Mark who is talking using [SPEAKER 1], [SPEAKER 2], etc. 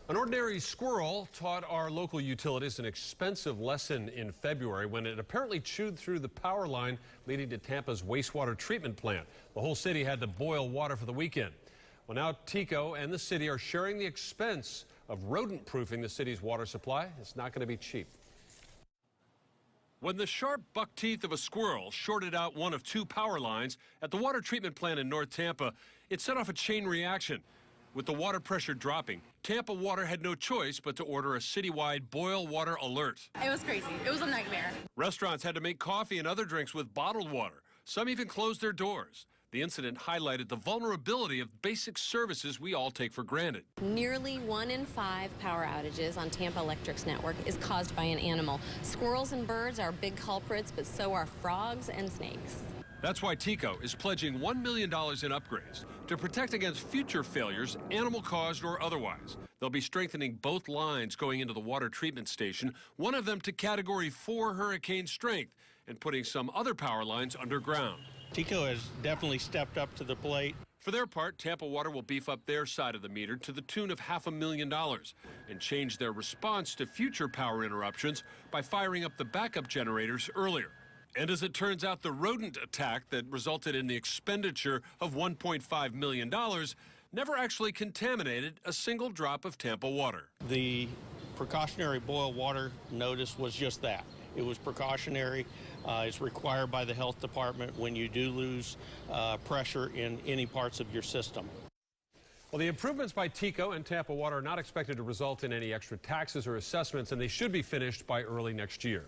[SPEAKER 1] An ordinary squirrel taught our local utilities an expensive lesson in February when it apparently chewed through the power line leading to Tampa's wastewater treatment plant. The whole city had to boil water for the weekend. Well, now TECO and the city are sharing the expense of rodent-proofing the city's water supply. It's not going to be cheap. When the sharp buck teeth of a squirrel shorted out one of two power lines at the water treatment plant in North Tampa, it set off a chain reaction. With the water pressure dropping, Tampa Water had no choice but to order a citywide boil water alert.
[SPEAKER 2] It was crazy. It was a nightmare.
[SPEAKER 1] Restaurants had to make coffee and other drinks with bottled water. Some even closed their doors. The incident highlighted the vulnerability of basic services we all take for granted.
[SPEAKER 3] Nearly 1 in 5 power outages on Tampa Electric's network is caused by an animal. Squirrels and birds are big culprits, but so are frogs and snakes.
[SPEAKER 1] That's why TECO is pledging $1 million in upgrades to protect against future failures, animal-caused or otherwise. They'll be strengthening both lines going into the water treatment station, one of them to Category 4 hurricane strength, and putting some other power lines underground.
[SPEAKER 4] TECO has definitely stepped up to the plate.
[SPEAKER 1] For their part, Tampa Water will beef up their side of the meter to the tune of $500,000 and change their response to future power interruptions by firing up the backup generators earlier. And as it turns out, the rodent attack that resulted in the expenditure of $1.5 million never actually contaminated a single drop of Tampa water.
[SPEAKER 4] The precautionary boil water notice was just that. It was precautionary. It's required by the health department when you do lose pressure in any parts of your system.
[SPEAKER 1] Well, the improvements by TECO and Tampa Water are not expected to result in any extra taxes or assessments, and they should be finished by early next year.